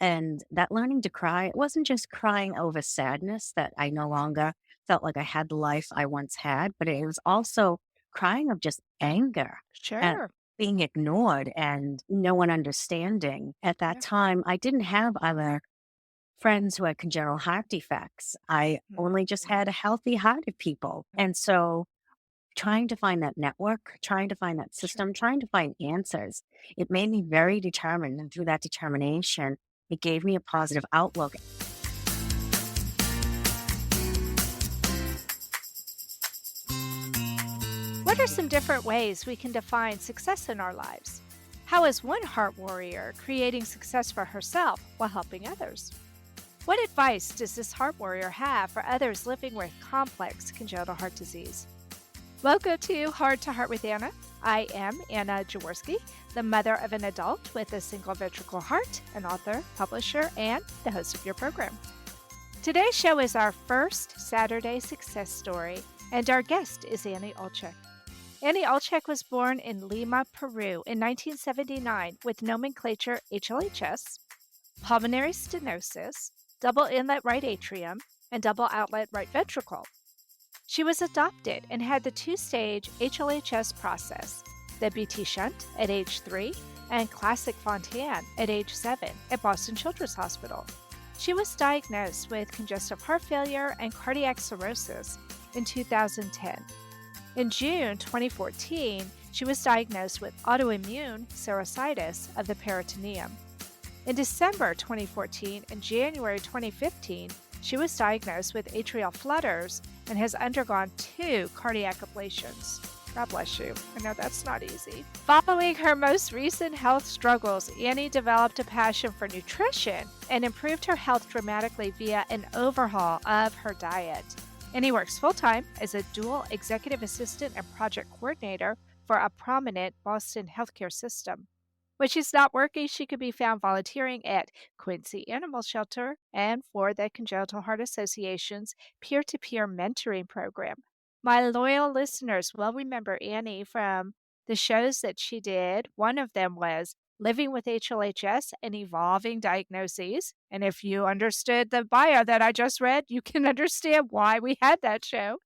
And that learning to cry, it wasn't just crying over sadness that I no longer felt like I had the life I once had, but it was also crying of just anger at Sure. being ignored and no one understanding. At that Yeah. time, I didn't have other friends who had congenital heart defects. I only just Mhm. had a healthy hearted people. And so trying to find that network, trying to find that Sure. system, trying to find answers, it made me very determined. And through that determination, it gave me a positive outlook. What are some different ways we can define success in our lives? How is one heart warrior creating success for herself while helping others? What advice does this heart warrior have for others living with complex congenital heart disease? Welcome to Heart with Anna. I am Anna Jaworski, the mother of an adult with a single ventricle heart, an author, publisher, and the host of your program. Today's show is our first Saturday success story, and our guest is Annie Ulchak. Annie Ulchak was born in Lima, Peru in 1979 with nomenclature HLHS, pulmonary stenosis, double inlet right atrium, and double outlet right ventricle. She was adopted and had the two-stage HLHS process, the BT shunt at age 3 and classic Fontan at age 7 at Boston Children's Hospital. She was diagnosed with congestive heart failure and cardiac cirrhosis in 2010. In June 2014, she was diagnosed with autoimmune serositis of the peritoneum. In December 2014 and January 2015, she was diagnosed with atrial flutters and has undergone 2 cardiac ablations. God bless you. I know that's not easy. Following her most recent health struggles, Annie developed a passion for nutrition and improved her health dramatically via an overhaul of her diet. Annie works full time as a dual executive assistant and project coordinator for a prominent Boston healthcare system. When she's not working, she could be found volunteering at Quincy Animal Shelter and for the Congenital Heart Association's peer to peer mentoring program. My loyal listeners will remember Annie from the shows that she did. One of them was Living with HLHS and Evolving Diagnoses. And if you understood the bio that I just read, you can understand why we had that show.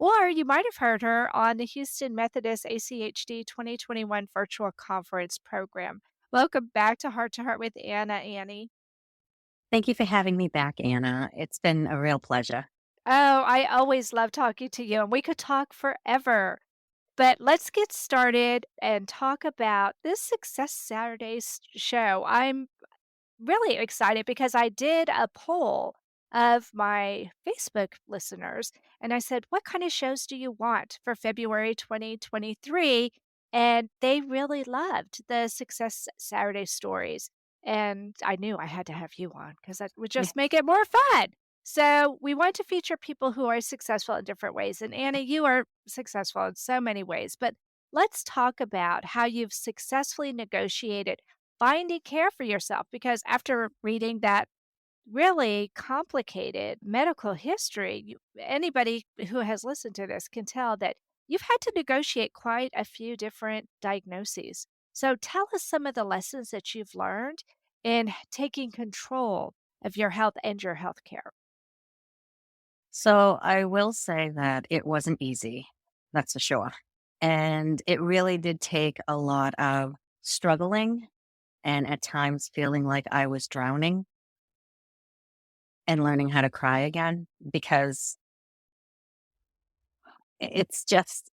Or you might have heard her on the Houston Methodist ACHD 2021 virtual conference program. Welcome back to Heart with Anna, Annie. Thank you for having me back, Anna. It's been a real pleasure. Oh, I always love talking to you, and we could talk forever. But let's get started and talk about this Success Saturdays show. I'm really excited because I did a poll of my Facebook listeners and I said, "What kind of shows do you want for February 2023?" And they really loved the Success Saturday stories. And I knew I had to have you on because that would Yeah. just make it more fun. So we want to feature people who are successful in different ways. And Anna, you are successful in so many ways, but let's talk about how you've successfully negotiated finding care for yourself because after reading that really complicated medical history, anybody who has listened to this can tell that you've had to negotiate quite a few different diagnoses. So tell us some of the lessons that you've learned in taking control of your health and your health care. So I will say that it wasn't easy. That's for sure. And it really did take a lot of struggling and at times feeling like I was drowning and learning how to cry again because it's just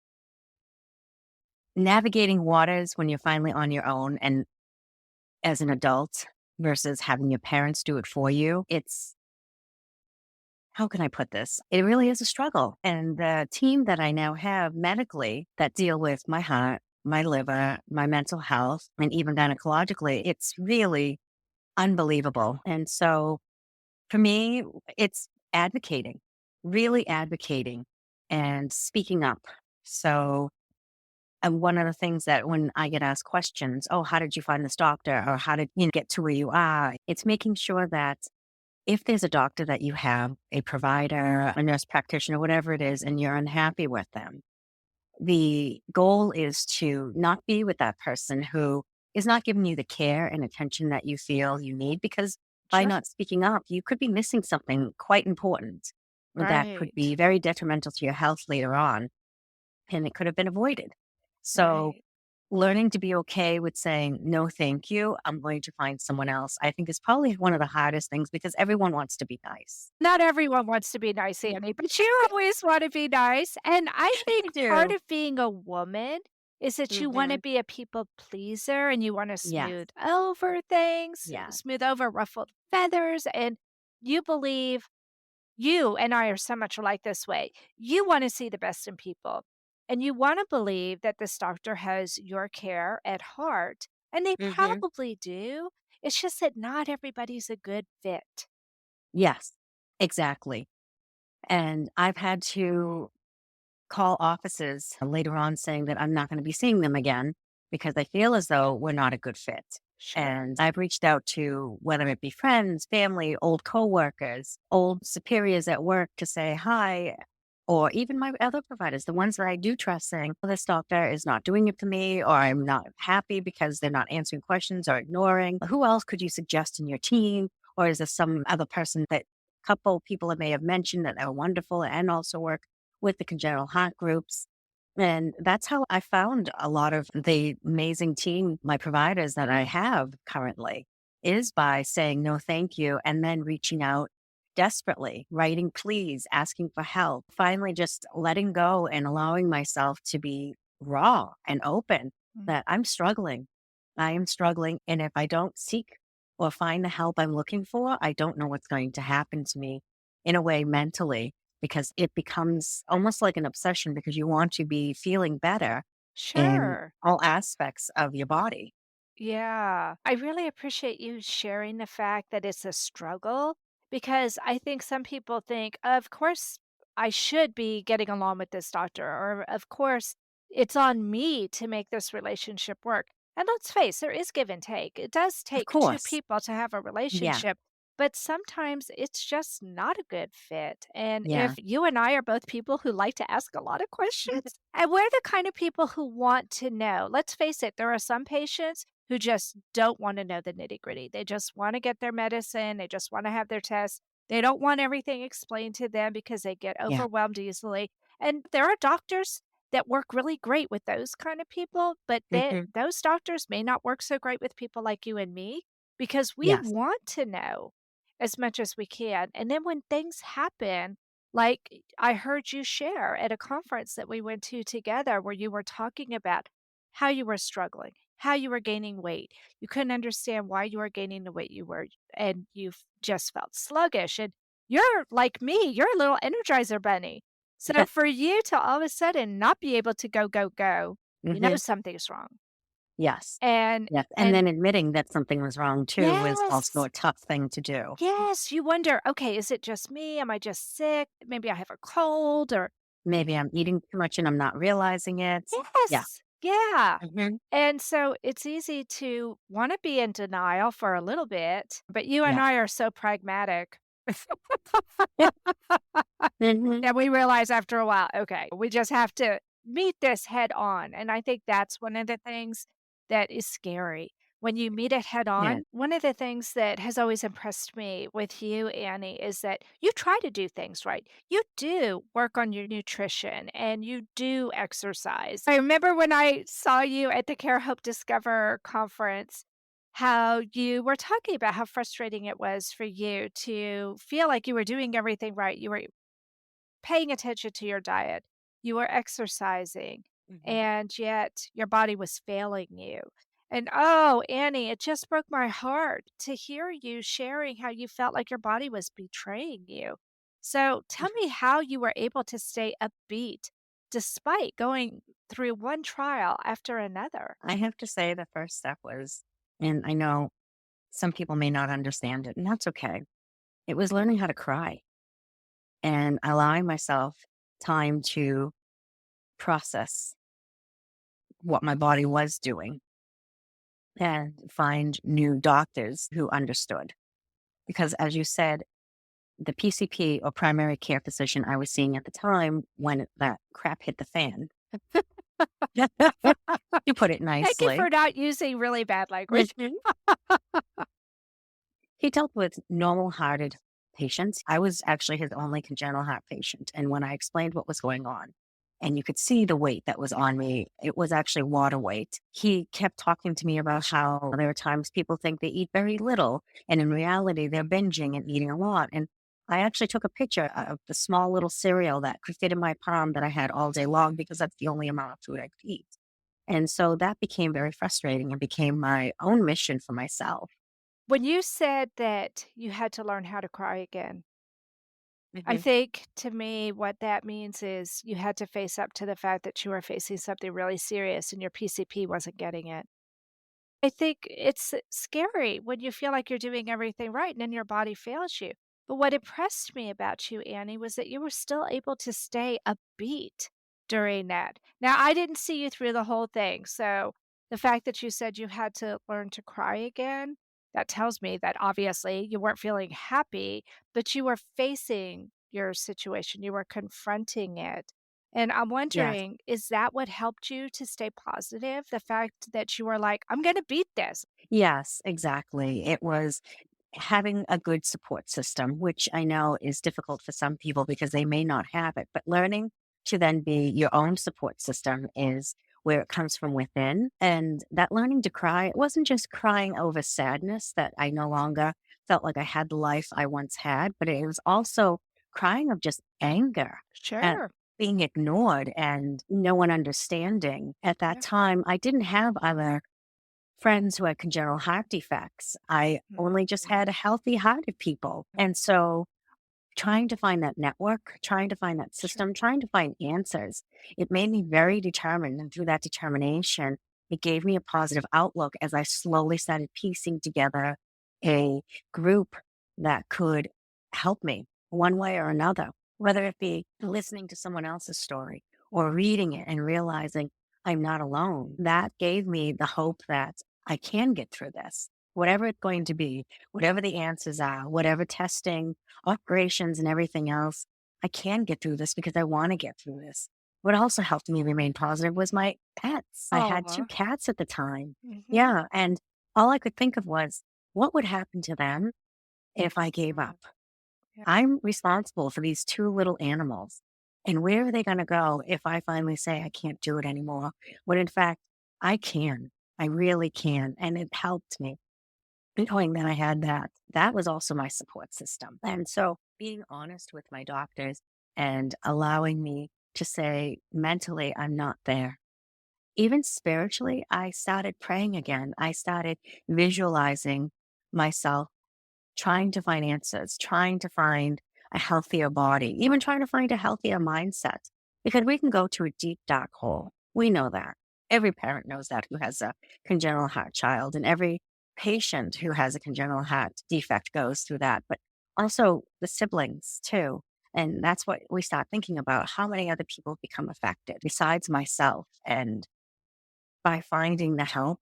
navigating waters when you're finally on your own and as an adult versus having your parents do it for you. It's how can I put this? It really is a struggle. And the team that I now have medically that deal with my heart, my liver, my mental health, and even gynecologically, it's really unbelievable. And so for me, it's advocating, really advocating and speaking up. So, and one of the things that when I get asked questions, oh, how did you find this doctor? Or how did you get to where you are? It's making sure that if there's a doctor that you have, a provider, a nurse practitioner, whatever it is, and you're unhappy with them, the goal is to not be with that person who is not giving you the care and attention that you feel you need because by Sure. not speaking up, you could be missing something quite important that could be Right. very detrimental to your health later on, and it could have been avoided. So, Right. learning to be okay with saying, no, thank you, I'm going to find someone else, I think is probably one of the hardest things because everyone wants to be nice. Not everyone wants to be nice, Annie, but you always wanna be nice, and I I think part do. of being a woman is that you wanna Hmm. be a people pleaser and you wanna Yes. smooth over things, Yes. smooth over ruffled feathers, and you believe you and I are so much alike this way. You wanna see the best in people, and you wanna believe that this doctor has your care at heart, and they Hmm. probably do. It's just that not everybody's a good fit. Yes. Exactly. And I've had to call offices later on saying that I'm not going to be seeing them again because I feel as though we're not a good fit. Sure. And I've reached out to whether it be friends, family, old coworkers, old superiors at work to say hi, or even my other providers, the ones that I do trust, saying, "Well, this doctor is not doing it for me, or I'm not happy because they're not answering questions or ignoring. Who else could you suggest in your team? Or is there some other person that couple people that may have mentioned that are wonderful and also work with the congenital heart groups?" And that's how I found a lot of the amazing team, my providers that I have currently, is by saying no, thank you, and then reaching out desperately, writing please, asking for help, finally just letting go and allowing myself to be raw and open Mm. that I'm struggling. I am struggling. And if I don't seek or find the help I'm looking for, I don't know what's going to happen to me in a way mentally because it becomes almost like an obsession because you want to be feeling better in Sure. all aspects of your body. Yeah. I really appreciate you sharing the fact that it's a struggle because I think some people think, of course, I should be getting along with this doctor, or of course, it's on me to make this relationship work. And let's face, there is give and take. It does Of take two course. people to have a Yeah. relationship, but sometimes it's just not a good fit. And Yeah. if you and I are both people who like to ask a lot of questions, and we're the kind of people who want to know, let's face it, there are some patients who just don't wanna know the nitty-gritty. They just wanna get their medicine, they just wanna have their tests. They don't want everything explained to them because they get Yeah. overwhelmed easily, and there are doctors that work really great with those kind of people, but Hmm. those doctors may not work so great with people like you and me because we Yes. want to know as much as we can, and then when things happen, like I heard you share at a conference that we went to together where you were talking about how you were struggling, how you were gaining weight. You couldn't understand why you were gaining the weight you were, and just felt sluggish. And you're like me, you're a little energizer bunny. So for you to all of a sudden not be able to go, go, go, you know Hmm. something's wrong. Yes. And Yes. And and then admitting that something was wrong too was also yes, a tough thing to do. yes, you wonder, okay, is it just me? Am I just sick? Maybe I have a cold or Maybe I'm eating too much and I'm not realizing it. Yeah. yes, yeah. Hmm. And so it's easy to wanna be in denial for a little bit, but you and Yeah. I are so pragmatic. Hmm. And we realize after a while, okay, we just have to meet this head on. And I think that's one of the things that is scary. When you meet it head Yeah. on, one of the things that has always impressed me with you, Annie, is that you try to do things right. You do work on your nutrition and you do exercise. I remember when I saw you at the Care Hope Discover conference, how you were talking about how frustrating it was for you to feel like you were doing everything right. You were paying attention to your diet, you were exercising, Hmm. and yet your body was failing you. And oh, Annie, it just broke my heart to hear you sharing how you felt like your body was betraying you. So tell me how you were able to stay upbeat despite going through one trial after another. I have to say the first step was, and I know some people may not understand it, and that's okay. It was learning how to cry and allowing myself time to process what my body was doing and find new doctors who understood. Because as you said, the PCP or primary care physician I was seeing at the time when that crap hit the fan, you put it Thank you nicely. for not using really bad language. Mhm. He dealt with normal-hearted patients. I was actually his only congenital heart patient, and when I explained what was going on, and you could see the weight that was on me, it was actually water weight. He kept talking to me about how there are times people think they eat very little, and in reality, they're binging and eating a lot. And I actually took a picture of the small little cereal that could fit in my palm that I had all day long because that's the only amount of food I could eat. And so that became very frustrating and became my own mission for myself. When you said that you had to learn how to cry again, I Mhm. think to me what that means is you had to face up to the fact that you were facing something really serious and your PCP wasn't getting it. I think it's scary when you feel like you're doing everything right and then your body fails you. But what impressed me about you, Annie, was that you were still able to stay upbeat during that. Now, I didn't see you through the whole thing. So the fact that you said you had to learn to cry again, that tells me that obviously you weren't feeling happy, but you were facing your situation, you were confronting it. And I'm Yes. wondering, is that what helped you to stay positive? The fact that you were like, "I'm gonna beat this." Yes, exactly. It was having a good support system, which I know is difficult for some people because they may not have it, but learning to then be your own support system is where it comes from within. And that learning to cry, it wasn't just crying over sadness that I no longer felt like I had the life I once had, but it was also crying of just anger at Sure. being ignored and no one understanding. At that Yeah. time, I didn't have other friends who had congenital heart defects. I only just Mhm. had healthy hearted people. And so trying to find that network, trying to find that Sure. system, trying to find answers, it made me very determined. And through that determination, it gave me a positive outlook as I slowly started piecing together a group that could help me one way or another, whether it be listening to someone else's story or reading it and realizing I'm not alone. That gave me the hope that I can get through this, whatever it's going to be, whatever the answers are, whatever testing operations and everything else, I can get through this because I want to get through this. What also helped me remain positive was my pets. I had two Aw. cats at the time. Mhm. Yeah. And all I could think of was, what would happen to them if I gave Mm, up? yeah. I'm responsible for these two little animals. And where are they going to go if I finally say I can't do it anymore? When in fact, I can. I really can. And it helped me knowing that I had that. That was also my support system. And so being honest with my doctors and allowing me to say mentally, I'm not there. Even spiritually, I started praying again. I started visualizing myself trying to find answers, trying to find a healthier body, even trying to find a healthier mindset. Because we can go to a deep, dark hole. We know that. Every parent knows that who has a congenital heart child, and every patient who has a congenital heart defect goes through that, but also the siblings too. And that's what we start thinking about how many other people become affected besides myself. And by finding the help,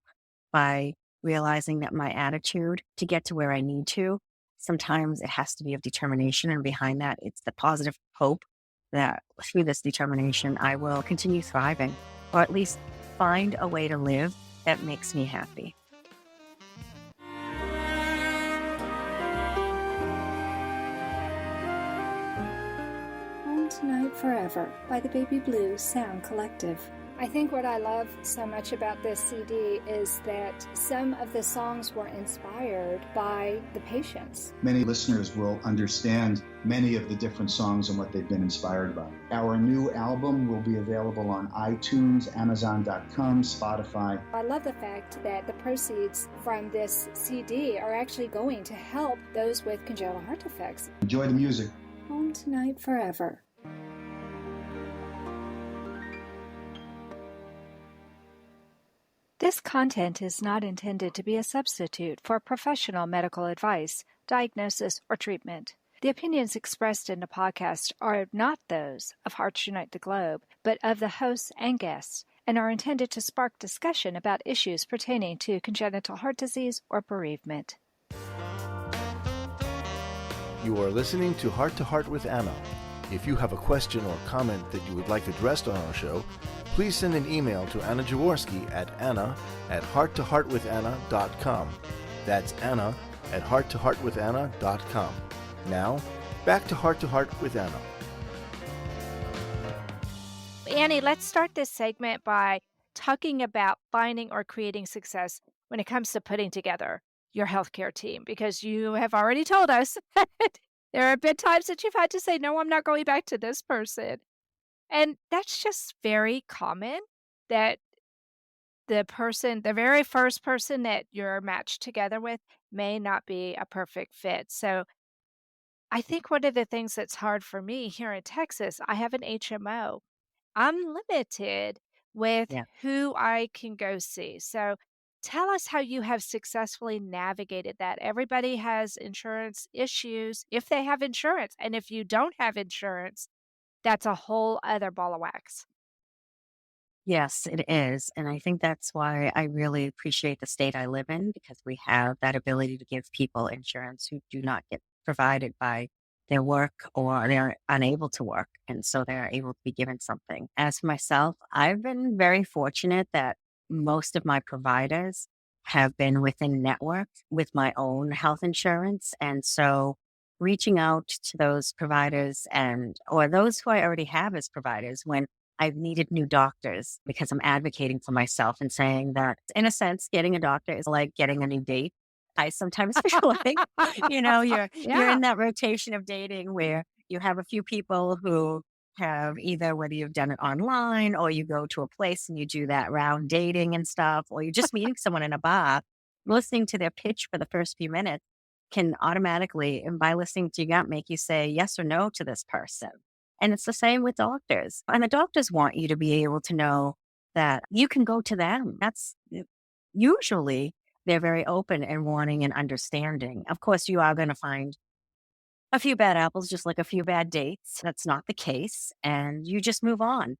by realizing that my attitude to get to where I need to, sometimes it has to be of determination. And behind that, it's the positive hope that through this determination, I will continue thriving or at least find a way to live that makes me happy. Home Tonight Forever by the Baby Blue Sound Collective. I think what I love so much about this CD is that some of the songs were inspired by the patients. Many listeners will understand many of the different songs and what they've been inspired by. Our new album will be available on iTunes, Amazon.com, Spotify. I love the fact that the proceeds from this CD are actually going to help those with congenital heart defects. Enjoy the music. Home Tonight Forever. This content is not intended to be a substitute for professional medical advice, diagnosis, or treatment. The opinions expressed in the podcast are not those of Hearts Unite the Globe, but of the hosts and guests, and are intended to spark discussion about issues pertaining to congenital heart disease or bereavement. You are listening to Heart with Anna. If you have a question or comment that you would like addressed on our show, please send an email to Anna Jaworski at anna@hearttoheartwithanna.com. That's Anna at hearttoheartwithanna.com. Now, back to Heart with Anna. Annie, let's start this segment by talking about finding or creating success when it comes to putting together your healthcare team, because you have already told us that there have been times that you've had to say, no, I'm not going back to this person. And that's just very common that the very first person that you're matched together with may not be a perfect fit. So I think one of the things that's hard for me here in Texas, I have an HMO. I'm limited with Yeah. who I can go see. So tell us how you have successfully navigated that. Everybody has insurance issues if they have insurance. And if you don't have insurance, that's a whole other ball of wax. Yes, it is. And I think that's why I really appreciate the state I live in because we have that ability to give people insurance who do not get provided by their work or they're unable to work. And so they're able to be given something. As for myself, I've been very fortunate that most of my providers have been within network with my own health insurance. And so reaching out to those providers and or those who I already have as providers when I've needed new doctors because I'm advocating for myself and saying that, in a sense, getting a doctor is like getting a new date. I sometimes feel like, you're Yeah. in that rotation of dating where you have a few people who have either whether you've done it online or you go to a place and you do that round dating and stuff, or you're just meeting someone in a bar, listening to their pitch for the first few minutes can automatically, and by listening to your gut, make you say yes or no to this person. And it's the same with doctors. And the doctors want you to be able to know that you can go to them. That's usually they're very open and wanting and understanding. Of course, you are going to find a few bad apples, just like a few bad dates. That's not the case. And you just move on.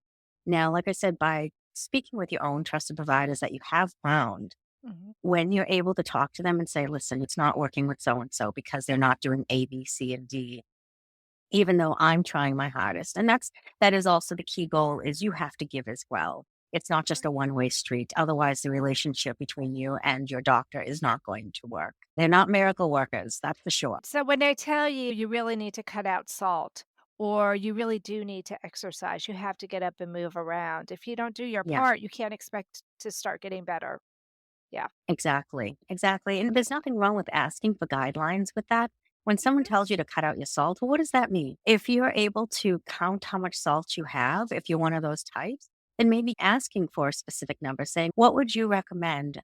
Now, like I said, by speaking with your own trusted providers that you have found, Mhm. when you're able to talk to them and say, listen, it's not working with so and so because they're not doing A, B, C, and D even though I'm trying my hardest. And that is also the key goal is you have to give as well. It's not just a one-way street. Otherwise, the relationship between you and your doctor is not going to work. They're not miracle workers, that's for sure. So when they tell you you really need to cut out salt or you really do need to exercise, you have to get up and move around. If you don't do your Yeah, part, you can't expect to start getting better. Yeah. exactly. Exactly. And there's nothing wrong with asking for guidelines with that. When someone Mhm. tells you to cut out your salt, well, what does that mean? If you're able to count how much salt you have, if you're one of those types, then maybe asking for a specific number, saying, what would you recommend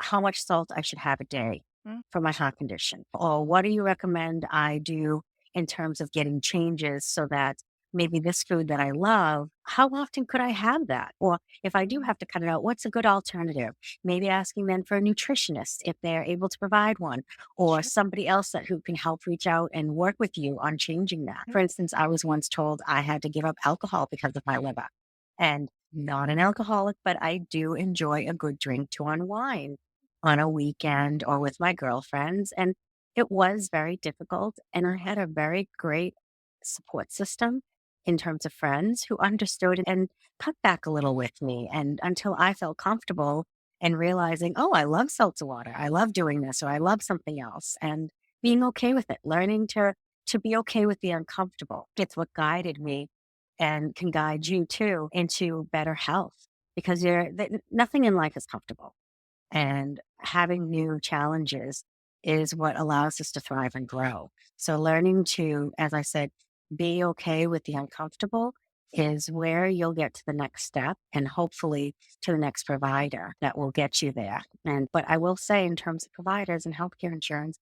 how much salt I should have a day Mm. for my heart condition? Or what do you recommend I do in terms of getting changes so that maybe this food that I love, how often could I have that? Or if I do Mhm. have to cut it out, what's a good alternative? Maybe asking then for a nutritionist if they're able to provide one, or Sure. somebody else that who can help reach out and work with you on changing that. Mhm. For instance, I was once told I had to give up alcohol because of my liver. And not an alcoholic, but I do enjoy a good drink to unwind on a weekend or with my girlfriends. And it was very difficult. And I had a very great support system in terms of friends who understood and cut back a little with me. And until I felt comfortable and realizing, oh, I love seltzer water. I love doing this or I love something else and being okay with it, learning to be okay with the uncomfortable. It's what guided me and can guide you too into better health because nothing in life is comfortable. And having new challenges is what allows us to thrive and grow. So, learning to, as I said, be okay with the uncomfortable is where you'll get to the next step and hopefully to the next provider that will get you there. But I will say, in terms of providers and healthcare insurance,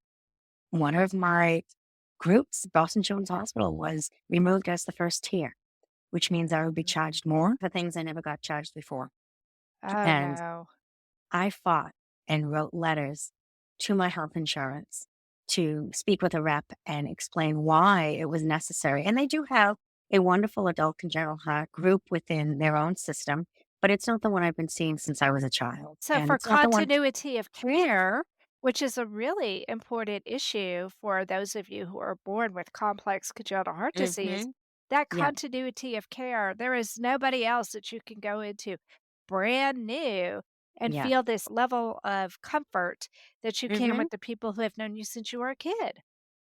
one of my groups, Boston Children's Hospital, was removed as the first tier, which means I would be charged more for things I never got charged before. Oh, And no. I fought and wrote letters to my health insurance to speak with a rep and explain why it was necessary. And they do have a wonderful adult congenital heart group within their own system, but it's not the one I've been seeing since I was a child. So And for it's not the one. continuity of care, which is a really important issue for those of you who are born with complex congenital heart disease, Hmm. that Yeah, continuity of care, there is nobody else that you can go into brand new and Yeah. feel this level of comfort that you can Hmm. with the people who have known you since you were a kid.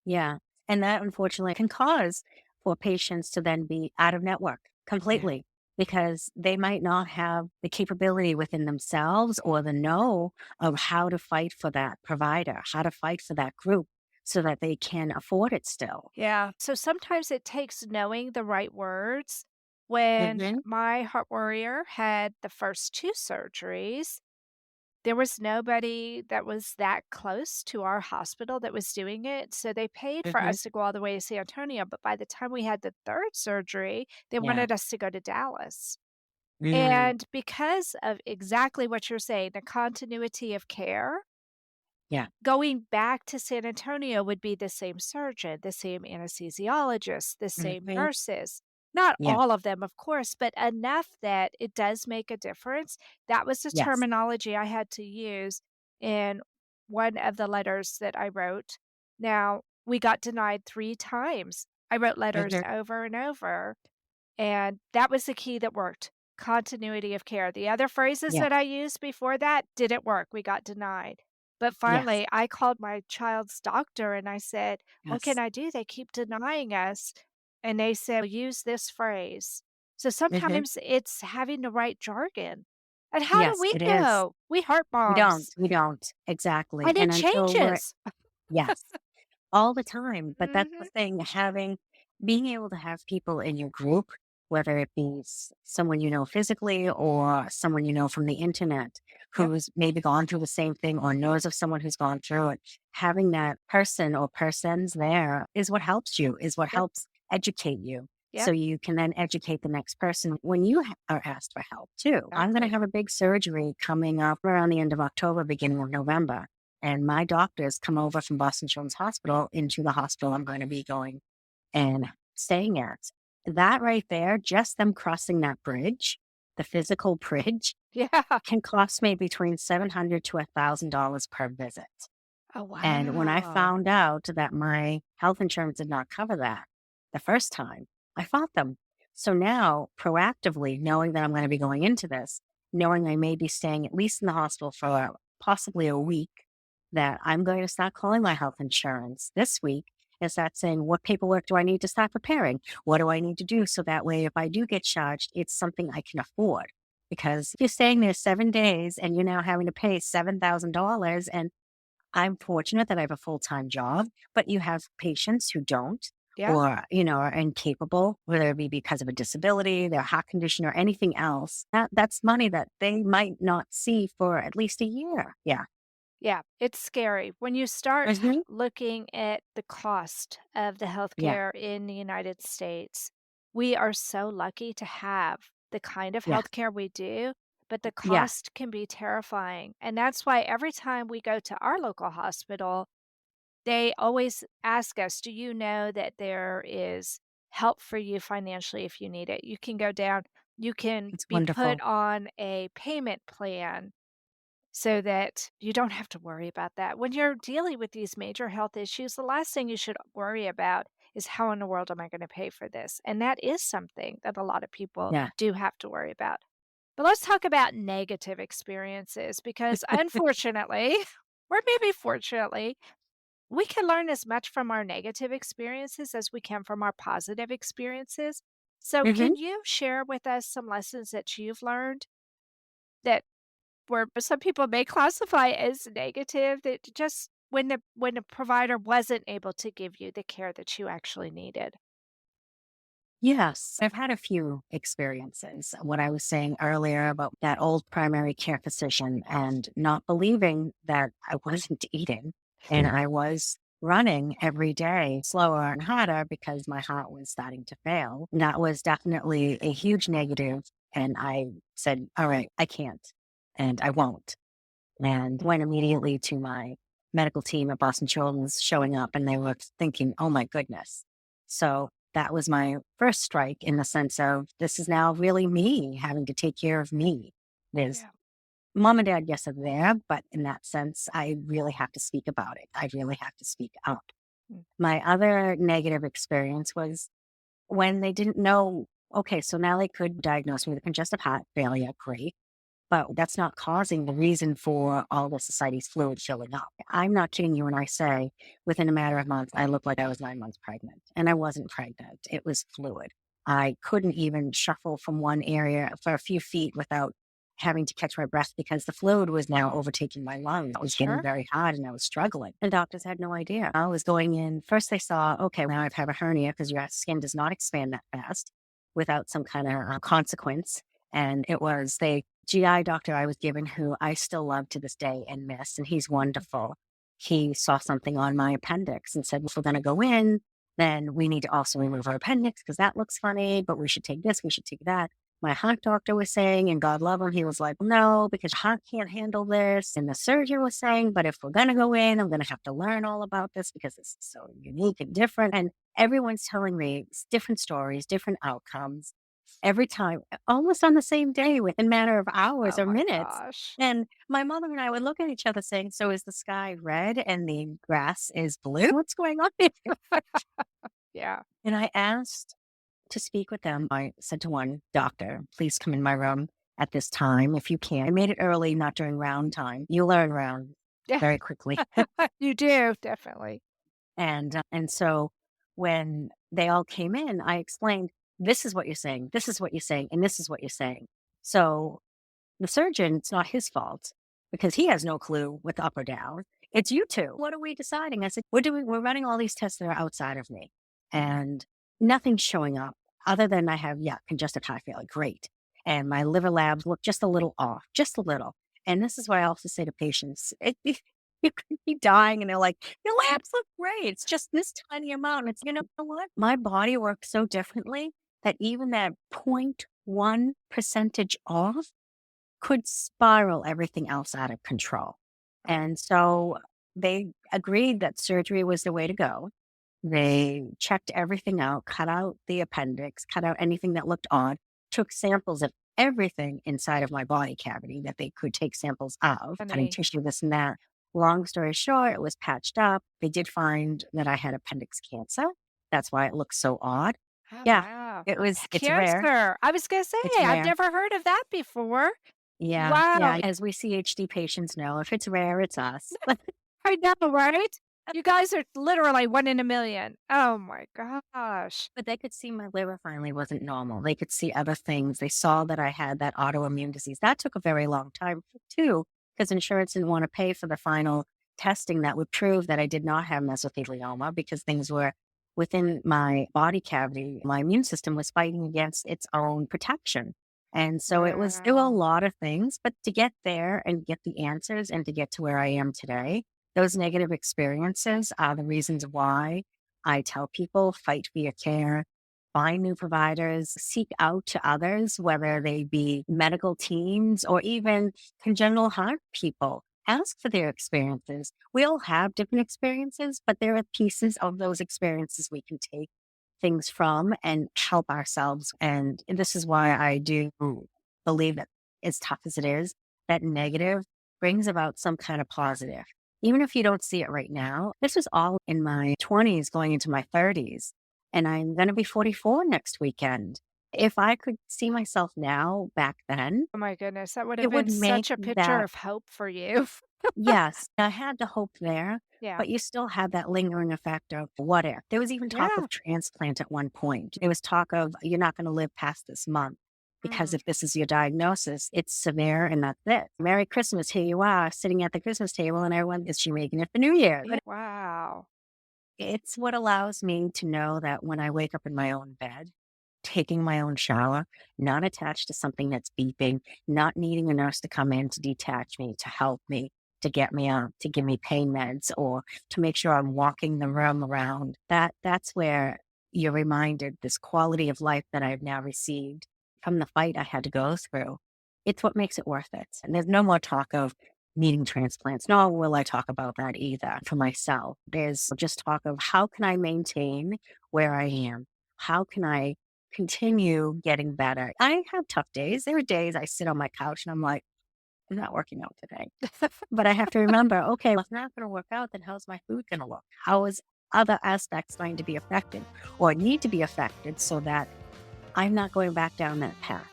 Yeah. And that unfortunately can cause for patients to then be out of network Yeah. completely because they might not have the capability within themselves or the know of how to fight for that provider, how to fight for that group so that they can afford it still. Yeah. So sometimes it takes knowing the right words. When Hmm. my heart warrior had the first two surgeries, there was nobody that was that close to our hospital that was doing it, so they paid for Hmm. us to go all the way to San Antonio, but by the time we had the 3rd surgery, they Yeah. wanted us to go to Dallas. Mm. And because of exactly what you're saying, the continuity of care, Yeah. going back to San Antonio would be the same surgeon, the same anesthesiologist, the same Hmm. nurses. Not Yeah. all of them, of course, but enough that it does make a difference. That was the Yes. terminology I had to use in one of the letters that I wrote. Now, we got denied 3 times. I wrote letters Hmm. over and over, and that was the key that worked. Continuity of care. The other phrases Yeah. that I used before that didn't work. We got denied. But Yes. finally, I called my child's doctor and I said, "What can Yes. I do? They keep denying us." And they said, "Well, use this phrase." So Hmm. sometimes it's having the right jargon. And how do Yes, we it is. know? We heart We don't. moms. We don't. Exactly. And it And until we're, changes. yes, all the time. But that's the Mhm. thing, being able to have people in your group, whether it be someone you know physically or someone you know from the internet Yep. who's maybe gone through the same thing or knows of someone who's gone through it, having that person or persons there is what helps you, is what Yep. helps educate you. So Yep. you can then educate the next person when you are asked for help too. I'm going to Exactly. have a big surgery coming up around the end of October, beginning of November. And my doctors come over from Boston Children's Hospital into the hospital I'm going to be going and staying at. That right there, just them crossing that bridge, the physical bridge, Yeah. can cost me between $700 to $1,000 per visit. Oh, And when I wow. found out that my health insurance did not cover that the first time, I fought them. So now, proactively, knowing that I'm going to be going into this, knowing I may be staying at least in the hospital for possibly a week, that I'm going to start calling my health insurance this week and start saying, what paperwork do I need to start preparing? What do I need to do? So that way, if I do get charged, it's something I can afford. Because if you're staying there 7 days and you're now having to pay $7,000, and I'm fortunate that I have a full-time job, but you have patients who don't Yeah. or, are incapable, whether it be because of a disability, their heart condition, or anything else. That's money that they might not see for at least a year. Yeah. Yeah, it's scary. When you start Hmm. looking at the cost of the Yeah. healthcare in the United States, we are so lucky to have the kind of Yeah. healthcare we do, but the Yeah. cost can be terrifying. And that's why every time we go to our local hospital, they always ask us, "Do you know that there is help for you financially if you need it? You can go down, you can It's be put wonderful. on a payment plan so that you don't have to worry about that." When you're dealing with these major health issues, the last thing you should worry about is how in the world am I going to pay for this? And that is something that a lot of people Yeah. do have to worry about. But let's talk about negative experiences because unfortunately, or maybe fortunately, we can learn as much from our negative experiences as we can from our positive experiences. So, Hmm. can you share with us some lessons that you've learned that where some people may classify as negative, that just when the provider wasn't able to give you the care that you actually needed? Yes, I've had a few experiences. What I was saying earlier about that old primary care physician and not believing that I wasn't eating and I was running every day slower and harder because my heart was starting to fail. That was definitely a huge negative. And I said, all right, I can't and I won't. And went immediately to my medical team at Boston Children's showing up and they were thinking, oh my goodness. So that was my first strike in the sense of this is now really me having to take care of me. There's Yeah. mom and dad, yes, are there, but in that sense, I really have to speak about it. I really have to speak out. Mm. My other negative experience was when they didn't know, okay, so now they could diagnose me with congestive heart failure. Great. but that's not causing the reason for all the ascites fluid filling up. I'm not kidding you when I say within a matter of months, I looked like I was 9 months pregnant, and I wasn't pregnant. It was fluid. I couldn't even shuffle from one area for a few feet without having to catch my breath because the fluid was now overtaking my lungs. It was getting Sure. very hard and I was struggling. And doctors had no idea. I was going in. First, they saw, okay, now I've had a hernia because your skin does not expand that fast without some kind of consequence. And it was the GI doctor I was given, who I still love to this day and miss, and he's wonderful. He saw something on my appendix and said, if we're going to go in, then we need to also remove our appendix because that looks funny, but we should take this, we should take that. My heart doctor was saying, and God love him, he was like, no, because heart can't handle this. And the surgeon was saying, but if we're going to go in, I'm going to have to learn all about this because it's so unique and different. And everyone's telling me different stories, different outcomes every time, almost on the same day within a matter of hours Oh or my minutes. gosh. And my mother and I would look at each other saying, so is the sky red and the grass is blue? What's going on here? Yeah. And I asked to speak with them. I said to one doctor, please come in my room at this time if you can. I made it early, not during round time. You learn round Yeah. very quickly. You do, definitely. And so when they all came in, I explained, this is what you're saying, this is what you're saying, and this is what you're saying. So the surgeon, it's not his fault because he has no clue with up or down. It's you two. What are we deciding? I said, we're running all these tests that are outside of me and nothing's showing up other than I have, congestive heart failure. Great. And my liver labs look just a little off, just a little. And this is what I also say to patients. You could be dying and they're like, your labs look great. It's just this tiny amount. It's, you know what? My body works so differently that even that 0.1 percentage off could spiral everything else out of control. And so they agreed that surgery was the way to go. They checked everything out, cut out the appendix, cut out anything that looked odd, took samples of everything inside of my body cavity that they could take samples of, cutting Funny. tissue, this and that. Long story short, it was patched up. They did find that I had appendix cancer. That's why it looks so odd. Oh, Yeah, wow. it's rare. Cancer. I was going to say, It's I've rare. never heard of that before. Yeah, Wow. as we CHD patients know, if it's rare, it's us. I know, right? You guys are literally 1 in a million. Oh my gosh. But they could see my liver finally wasn't normal. They could see other things. They saw that I had that autoimmune disease. That took a very long time too, because insurance didn't want to pay for the final testing that would prove that I did not have mesothelioma because things were within my body cavity. My immune system was fighting against its own protection. And so there were a Wow. lot of things, but to get there and get the answers and to get to where I am today, those negative experiences are the reasons why I tell people fight for your care, find new providers, seek out to others, whether they be medical teams or even congenital heart people. Ask for their experiences. We all have different experiences, but there are pieces of those experiences we can take things from and help ourselves. And this is why I do believe that as tough as it is, that negative brings about some kind of positive. Even if you don't see it right now, this was all in my 20s going into my 30s, and I'm going to be 44 next weekend. If I could see myself now back then, Oh my goodness. That would have it been would make such a picture that, of hope for you. yes, I had the hope there, Yeah. but you still had that lingering effect of what if. There was even talk Yeah. of transplant at one point. There was talk of you're not going to live past this month because Mm. if this is your diagnosis, it's severe and that's it. Merry Christmas. Here you are sitting at the Christmas table and everyone, is she making it for New Year? But Wow. it's what allows me to know that when I wake up in my own bed, taking my own shower, not attached to something that's beeping, not needing a nurse to come in to detach me, to help me, to get me out, to give me pain meds, or to make sure I'm walking the room around. That's where you're reminded this quality of life that I've now received from the fight I had to go through. It's what makes it worth it. And there's no more talk of needing transplants, nor will I talk about that either for myself. There's just talk of how can I maintain where I am? How can I continue getting better? I have tough days. There are days I sit on my couch and I'm like, I'm not working out today. But I have to remember, okay, well, if it's not going to work out, then how's my food going to look? How is other aspects going to be affected or need to be affected so that I'm not going back down that path?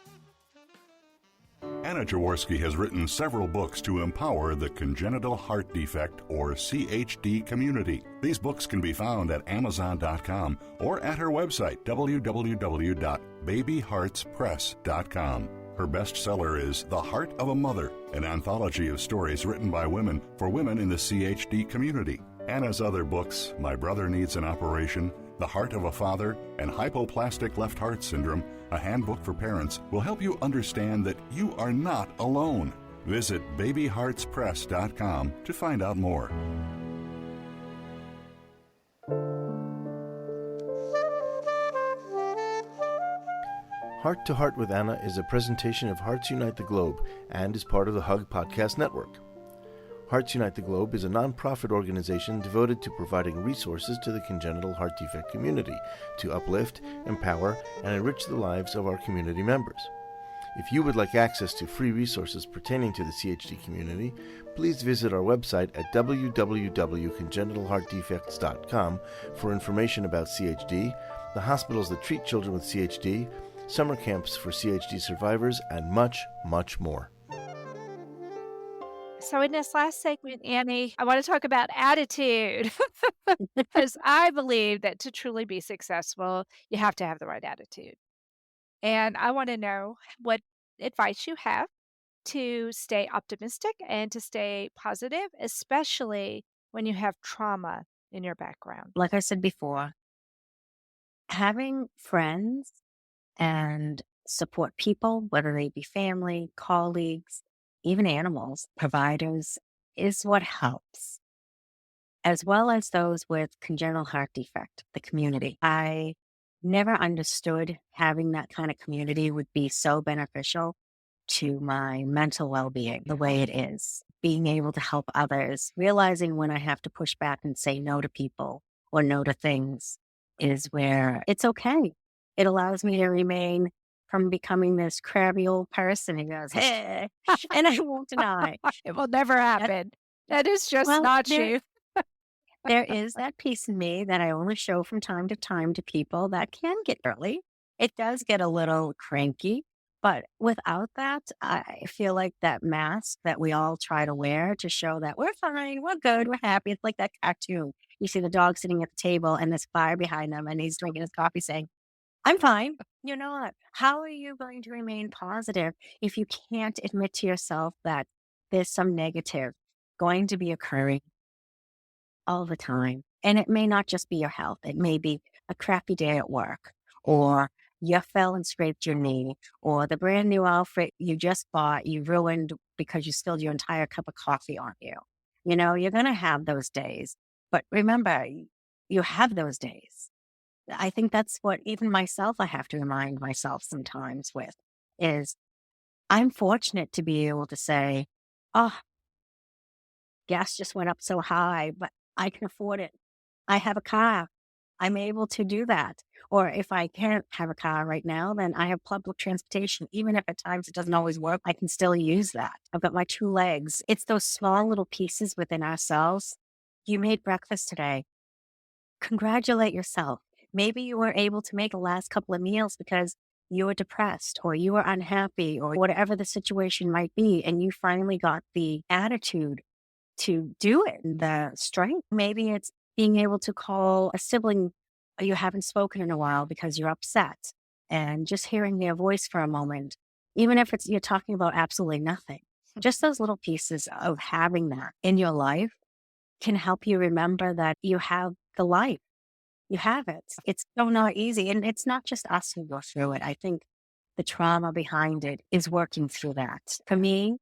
Anna Jaworski has written several books to empower the congenital heart defect, or CHD, community. These books can be found at Amazon.com or at her website, www.babyheartspress.com. Her bestseller is The Heart of a Mother, an anthology of stories written by women for women in the CHD community. Anna's other books, My Brother Needs an Operation, The Heart of a Father, and Hypoplastic Left Heart Syndrome, a handbook for parents, will help you understand that you are not alone. Visit babyheartspress.com to find out more. Heart to Heart with Anna is a presentation of Hearts Unite the Globe and is part of the Hug Podcast Network. Hearts Unite the Globe is a non-profit organization devoted to providing resources to the congenital heart defect community to uplift, empower, and enrich the lives of our community members. If you would like access to free resources pertaining to the CHD community, please visit our website at www.congenitalheartdefects.com for information about CHD, the hospitals that treat children with CHD, summer camps for CHD survivors, and much, much more. So in this last segment, Annie, I want to talk about attitude because I believe that to truly be successful, you have to have the right attitude. And I want to know what advice you have to stay optimistic and to stay positive, especially when you have trauma in your background. Like I said before, having friends and support people, whether they be family, colleagues, even animals, providers, is what helps, as well as those with congenital heart defect, the community. I never understood having that kind of community would be so beneficial to my mental well-being the way it is. Being able to help others, realizing when I have to push back and say no to people or no to things is where it's okay. It allows me to remain from becoming this crabby old person who goes, hey, and I won't deny. It will never happen. That is just Well, not you. There is that piece in me that I only show from time to people that can get early. It does get a little cranky, but without that, I feel like that mask that we all try to wear to show that we're fine, we're good, we're happy. It's like that cartoon. You see the dog sitting at the table and there's fire behind them and he's drinking his coffee saying, I'm fine. You're not. How are you going to remain positive if you can't admit to yourself that there's some negative going to be occurring all the time? And it may not just be your health. It may be a crappy day at work, or you fell and scraped your knee, or the brand new outfit you just bought, you ruined because you spilled your entire cup of coffee on you. You know, you're going to have those days. But remember, you have those days. I think that's what even myself, I have to remind myself sometimes with is I'm fortunate to be able to say, oh, gas just went up so high, but I can afford it. I have a car. I'm able to do that. Or if I can't have a car right now, then I have public transportation. Even if at times it doesn't always work, I can still use that. I've got my 2 legs. It's those small little pieces within ourselves. You made breakfast today. Congratulate yourself. Maybe you weren't able to make the last couple of meals because you were depressed or you were unhappy or whatever the situation might be. And you finally got the attitude to do it and the strength. Maybe it's being able to call a sibling you haven't spoken in a while because you're upset and just hearing their voice for a moment, even if you're talking about absolutely nothing. Just those little pieces of having that in your life can help you remember that you have the life. You have it. It's so not easy. And it's not just us who go through it. I think the trauma behind it is working through that. For me,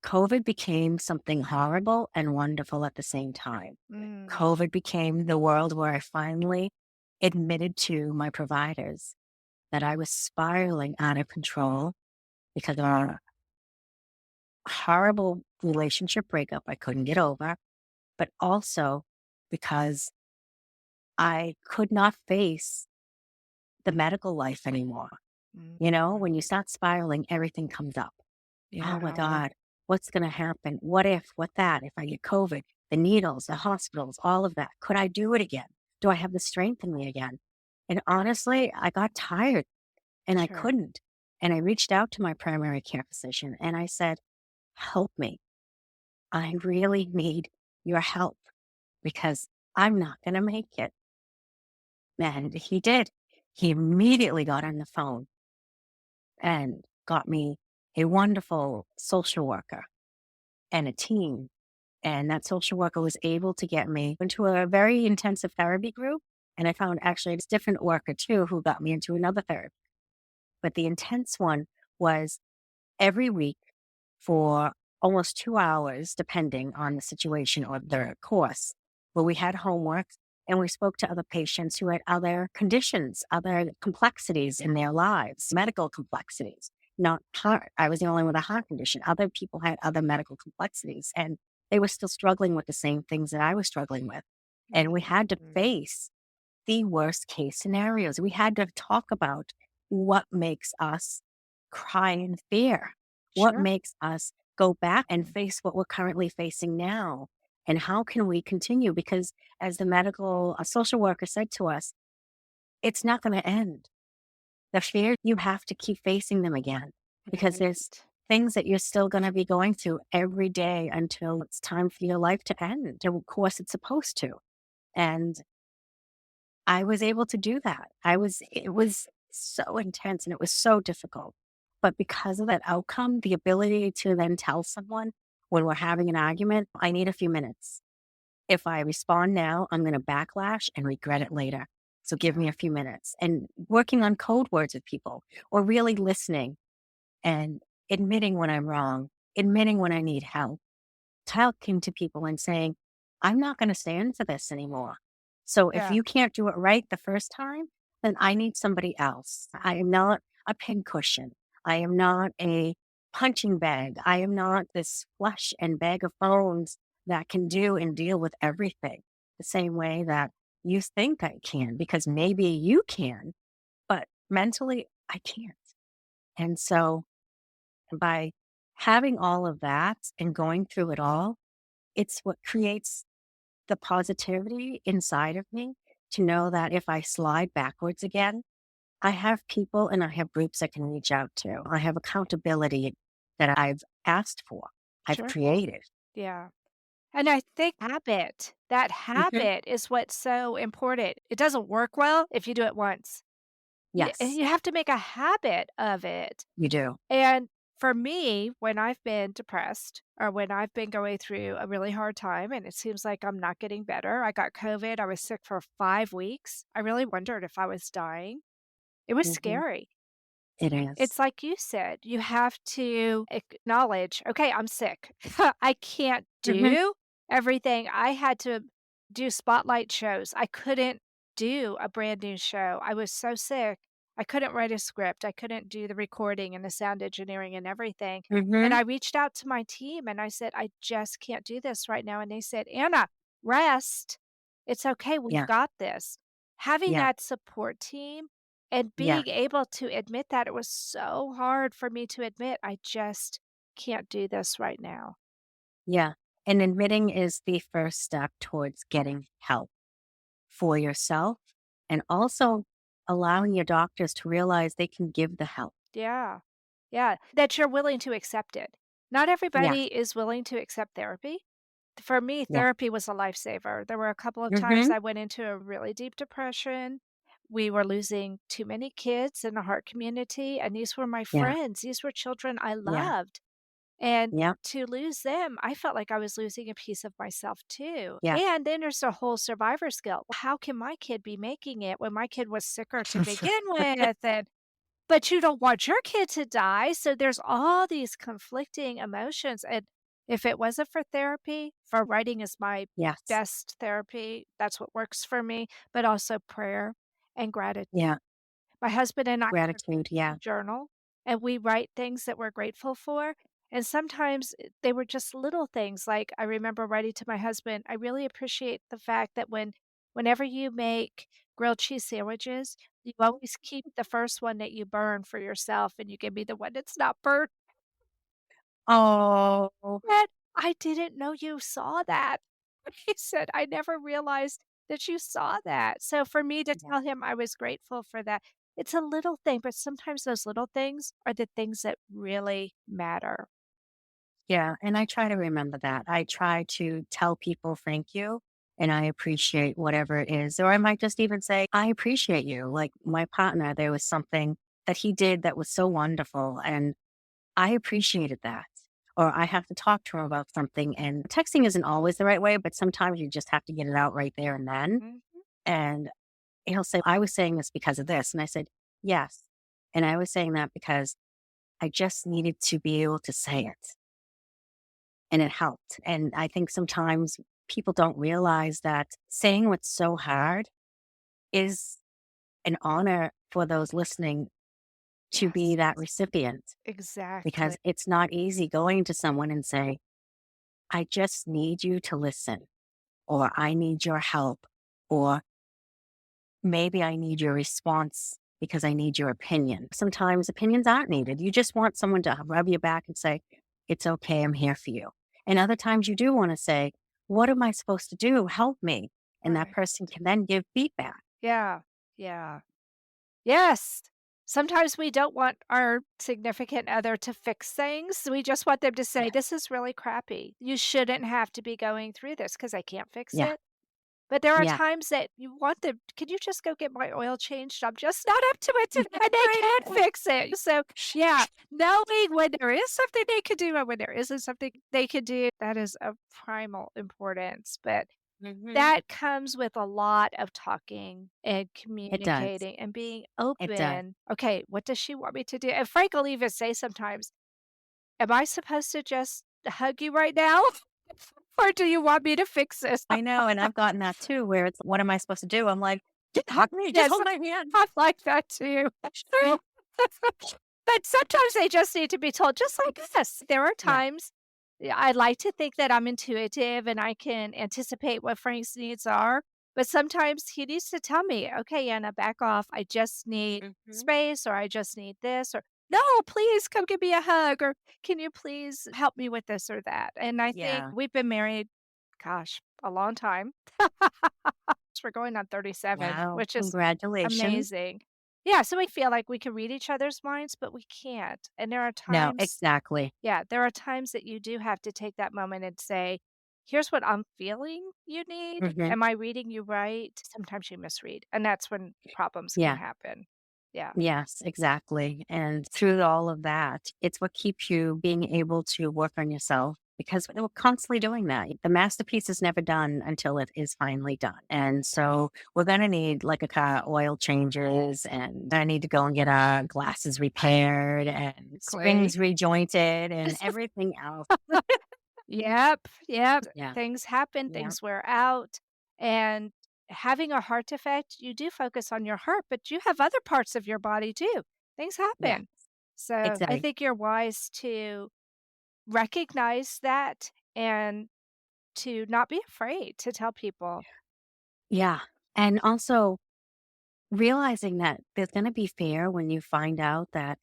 COVID became something horrible and wonderful at the same time. COVID became the world where I finally admitted to my providers that I was spiraling out of control because of a horrible relationship breakup I couldn't get over, but also because I could not face the medical life anymore. You know, when you start spiraling, everything comes up. Oh my God, what's going to happen? What if, what that, if I get COVID, the needles, the hospitals, all of that. Could I do it again? Do I have the strength in me again? And honestly, I got tired and I couldn't. And I reached out to my primary care physician and I said, help me. I really need your help because I'm not going to make it. And he did. He immediately got on the phone and got me a wonderful social worker and a team. And that social worker was able to get me into a very intensive therapy group. And I found actually it's a different worker too who got me into another therapy. But the intense one was every week for almost 2 hours, depending on the situation or the course, where we had homework and we spoke to other patients who had other conditions, other complexities in their lives, medical complexities, not heart. I was the only one with a heart condition. Other people had other medical complexities and they were still struggling with the same things that I was struggling with. And we had to Mhm. face the worst case scenarios. We had to talk about what makes us cry in fear, what Sure. makes us go back and face what we're currently facing now, and how can we continue? Because as the medical social worker said to us, it's not going to end. The fear, you have to keep facing them again because there's Right. things that you're still going to be going through every day until it's time for your life to end. Of course, it's supposed to. And I was able to do that. It was so intense and it was so difficult. But because of that outcome, the ability to then tell someone when we're having an argument, I need a few minutes. If I respond now, I'm going to backlash and regret it later. So give me a few minutes and working on code words with people or really listening and admitting when I'm wrong, admitting when I need help, talking to people and saying, I'm not going to stand for this anymore. So if Yeah. you can't do it right the first time, then I need somebody else. I am not a pincushion. I am not a punching bag. I am not this flesh and bag of bones that can do and deal with everything the same way that you think I can, because maybe you can, but mentally I can't. And so by having all of that and going through it all, it's what creates the positivity inside of me to know that if I slide backwards again, I have people and I have groups I can reach out to. I have accountability that I've asked for, I've Sure. created. Yeah. And I think that Hmm. habit is what's so important. It doesn't work well if you do it once. Yes, You have to make a habit of it. you do. And for me, when I've been depressed or when I've been going through a really hard time and it seems like I'm not getting better, I got COVID. I was sick for 5 weeks. I really wondered if I was dying. It was Hmm. scary. It is. It's like you said, you have to acknowledge, okay, I'm sick. I can't Hmm. do everything. I had to do spotlight shows. I couldn't do a brand new show. I was so sick. I couldn't write a script. I couldn't do the recording and the sound engineering and everything. And Hmm. I reached out to my team and I said, I just can't do this right now. And they said, Anna, rest. It's okay. We've Yeah, got this. Having yeah, that support team and yeah, being able to admit that it was so hard for me to admit, I just can't do this right now. yeah. And admitting is the first step towards getting help for yourself and also allowing your doctors to realize they can give the help. Yeah. Yeah. That you're willing to accept it. Not Yes. everybody is willing to accept therapy. For me, Yeah. therapy was a lifesaver. There were a couple of times Mhm. I went into a really deep depression. We were losing too many kids in the heart community, and these were my Yeah. friends. These were children I Yeah. loved. And Yep. to lose them, I felt like I was losing a piece of myself too. Yeah. And then there's the whole survivor's guilt. How can my kid be making it when my kid was sicker to begin with? And but you don't want your kid to die. So there's all these conflicting emotions. And if it wasn't for therapy, for writing is my Yes. best therapy. That's what works for me, but also prayer and gratitude. Yeah. My husband and I have Gratitude. a Yeah. journal, and we write things that we're grateful for, and sometimes they were just little things, like, I remember writing to my husband, "I really appreciate the fact that whenever you make grilled cheese sandwiches, you always keep the first one that you burn for yourself, and you give me the one that's not burnt." Oh. And I didn't know you saw that. He said, "I never realized that you saw that." So for me to Yeah. tell him I was grateful for that, It's a little thing, but sometimes those little things are the things that really matter. Yeah, and I try to remember that. I try to tell people thank you and I appreciate whatever it is. Or I might just even say, I appreciate you. Like my partner, there was something that he did that was so wonderful and I appreciated that. Or I have to talk to him about something. And texting isn't always the right way, but sometimes you just have to get it out right there and then. Mhm. And he'll say, I was saying this because of this. And I said, yes. And I was saying that because I just needed to be able to say it. And it helped. And I think sometimes people don't realize that saying what's so hard is an honor for those listening to be Yes, that recipient exactly. because it's not easy going to someone and say, I just need you to listen, or I need your help, or maybe I need your response because I need your opinion. Sometimes opinions aren't needed. You just want someone to rub your back and say, it's okay, I'm here for you. And other times you do want to say, what am I supposed to do? Help me. And that Right. person can then give feedback. Yeah. Yeah. Yes. Sometimes we don't want our significant other to fix things. We just want them to say, Yeah. this is really crappy. You shouldn't have to be going through this because I can't fix Yeah. it. But there are Yeah. times that you want them, "Could you just go get my oil changed? I'm just not up to it today," and they can't fix it. So, yeah, knowing when there is something they could do and when there isn't something they could do, that is of primal importance, but Hmm. that comes with a lot of talking and It does. communicating and being It does. open. "Okay, what does she want me to do?" And Frank will even say sometimes, "Am I supposed to just hug you right now? Or do you want me to fix this?" I know. And I've gotten that too, where it's, what am I supposed to do? I'm like, just hug me, just Yes. hold my hand. I like that too. True. But sometimes they just need to be told, just like us. There are Yeah. times I like to think that I'm intuitive and I can anticipate what Frank's needs are. But sometimes he needs to tell me, okay, Anna, back off. I just need Hmm. space or I just need this or no, please come give me a hug or can you please help me with this or that? And I think Yeah. we've been married, gosh, a long time. We're going on 37, Wow. which is Congratulations. amazing. Yeah, so we feel like we can read each other's minds, but we can't. And there are No, times exactly. yeah, there are times that you do have to take that moment and say, "Here's what I'm feeling you need. Hmm. Am I reading you right?" Sometimes you misread, and that's when problems can Yeah. happen. Yeah, Yes, exactly. And through all of that, it's what keeps you being able to work on yourself because we're constantly doing that. The masterpiece is never done until it is finally done. And so we're going to need, like a car, oil changes, and I need to go and get our glasses repaired and exactly. springs rejointed and everything else. Yep, yep. Yeah. Things happen, Yeah. things wear out, and having a heart defect, you do focus on your heart, but you have other parts of your body too. Things Yeah. happen. So, I Exactly. think you're wise to recognize that and to not be afraid to tell people. Yeah. And also realizing that there's going to be fear when you find out that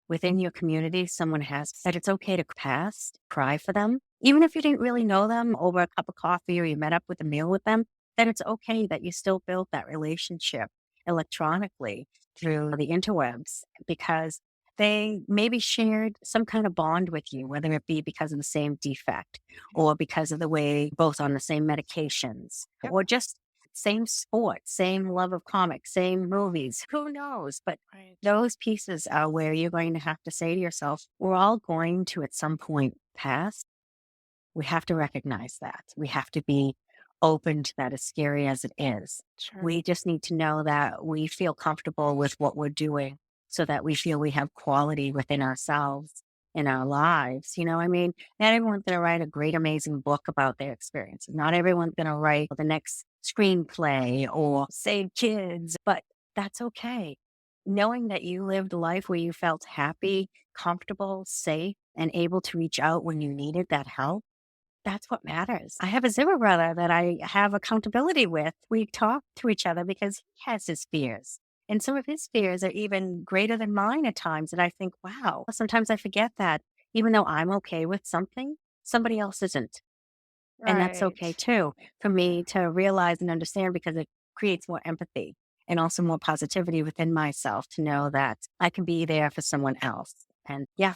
within your community, someone has that it's okay to pass, cry for them. Even if you didn't really know them over a cup of coffee or you met up with a meal with them, then it's okay that you still built that relationship electronically through the interwebs because they maybe shared some kind of bond with you, whether it be because of the same defect or because of the way both on the same medications Yep. or just same sport, same love of comics, same movies. Who knows? But Right. those pieces are where you're going to have to say to yourself, we're all going to at some point pass. We have to recognize that. We have to be open to that, as scary as it is. Sure. We just need to know that we feel comfortable with what we're doing so that we feel we have quality within ourselves in our lives. I mean, not everyone's going to write a great, amazing book about their experiences. Not everyone's going to write the next screenplay or save kids, but that's okay. Knowing that you lived a life where you felt happy, comfortable, safe, and able to reach out when you needed that help, that's what matters. I have a Zimmer brother that I have accountability with. We talk to each other because he has his fears. And some of his fears are even greater than mine at times. And I think, wow, sometimes I forget that even though I'm okay with something, somebody else isn't. And that's okay Right. too for Yeah. me to realize and understand because it creates more empathy. and also more positivity within myself to know that I can be there for someone else. And yeah,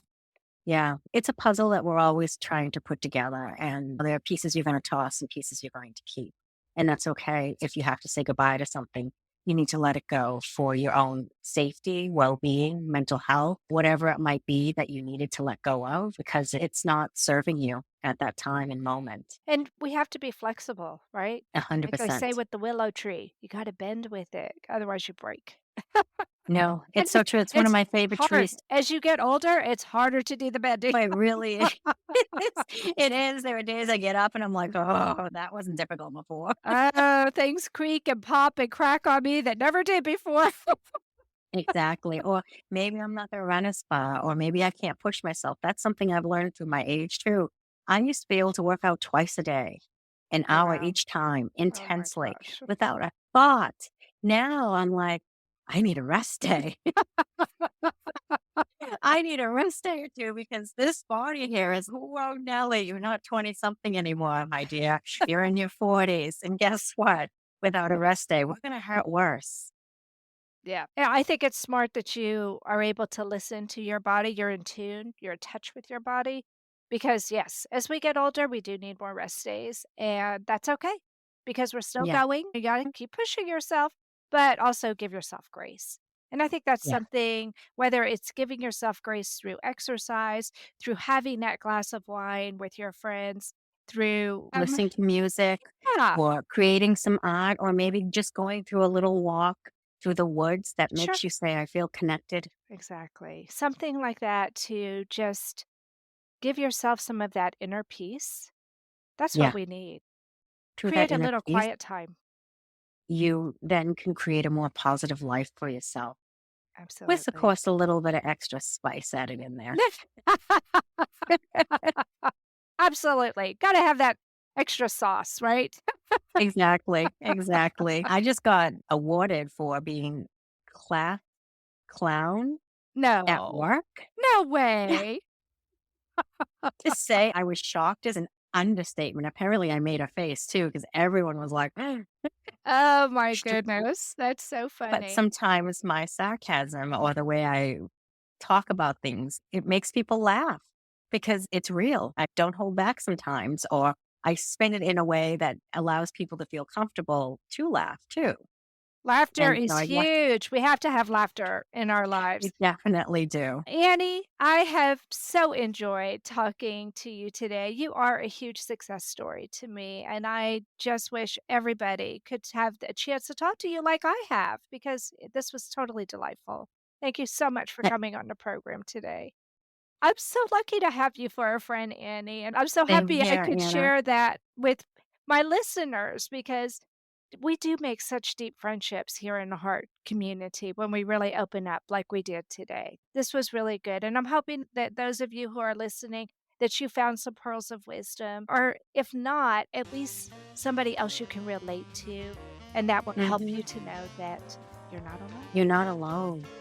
it's a puzzle that we're always trying to put together. And there are pieces you're going to toss and pieces you're going to keep. And that's okay if you have to say goodbye to something. You need to let it go for your own safety, well-being, mental health, whatever it might be that you needed to let go of, because it's not serving you at that time and moment. And we have to be flexible, right? Like they say 100%. with the willow tree, you got to bend with it, otherwise you break. No, And it's so true. It's one of it's my favorite hard. trees. As you get older, it's harder to do the bending. It really is. It is. There are days I get up and I'm like, oh, that wasn't difficult before. Oh, things creak and pop and crack on me that never did before. Exactly. Or maybe I'm not the runner spa, or maybe I can't push myself. That's something I've learned through my age too. I used to be able to work out twice a day, an Oh, hour wow. each time, Oh my intensely, gosh. without a thought. Now I'm like, I need a rest day. I need a rest day or two because this body here is, whoa, Nelly, you're not 20 something anymore, my dear. You're in your 40s. And guess what? Without a rest day, we're going to hurt worse. Yeah. Yeah, I think it's smart that you are able to listen to your body. You're in tune, you're in touch with your body. Because, yes, as we get older, we do need more rest days. And that's okay because we're still Yeah. going. You got to keep pushing yourself, but also give yourself grace. And I think that's Yeah. something, whether it's giving yourself grace through exercise, through having that glass of wine with your friends, through, Listening to music yeah, or creating some art, or maybe just going through a little walk through the woods that sure, makes you say, I feel connected. exactly. Something like that to just give yourself some of that inner peace. That's what Yeah. we need. Through that Create a inner little peace, quiet time. you then can create a more positive life for yourself. With, of Absolutely. course, a little bit of extra spice added in there. Absolutely. Gotta have that extra sauce, right? Exactly. Exactly. I just got awarded for being class clown at No. work. No Yeah. way. To say I was shocked is an understatement. Apparently, I made a face too because everyone was like, Oh my goodness. That's so but funny. sometimes my sarcasm or the way I talk about things, it makes people laugh because it's real. I don't hold back sometimes, or I spin it in a way that allows people to feel comfortable to laugh too. Laughter And, is I want, huge. We have to have laughter in our we lives. definitely do. Annie, I have so enjoyed talking to you today. You are a huge success story to me, and I just wish everybody could have a chance to talk to you like I have because this was totally delightful. Thank you so much for Eh, coming on the program today. I'm so lucky to have you for a friend, Annie, and I'm so Same happy I here, could Anna. share that with my listeners because we do make such deep friendships here in the heart community when we really open up like we did today. This was really good, and I'm hoping that those of you who are listening that you found some pearls of wisdom, or if not, at least somebody else you can relate to, and that will help Hmm. you to know that you're not alone. You're not alone. Right?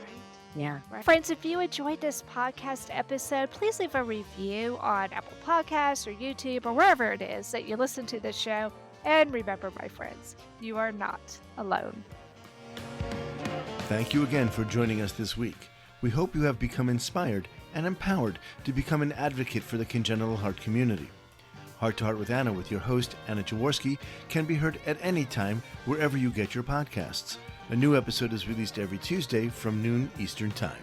Yeah. Right. Friends, if you enjoyed this podcast episode, please leave a review on Apple Podcasts or YouTube or wherever it is that you listen to this show. And remember, my friends, you are not alone. Thank you again for joining us this week. We hope you have become inspired and empowered to become an advocate for the congenital heart community. Heart to Heart with Anna with your host, Anna Jaworski, can be heard at any time wherever you get your podcasts. A new episode is released every Tuesday from noon Eastern Time.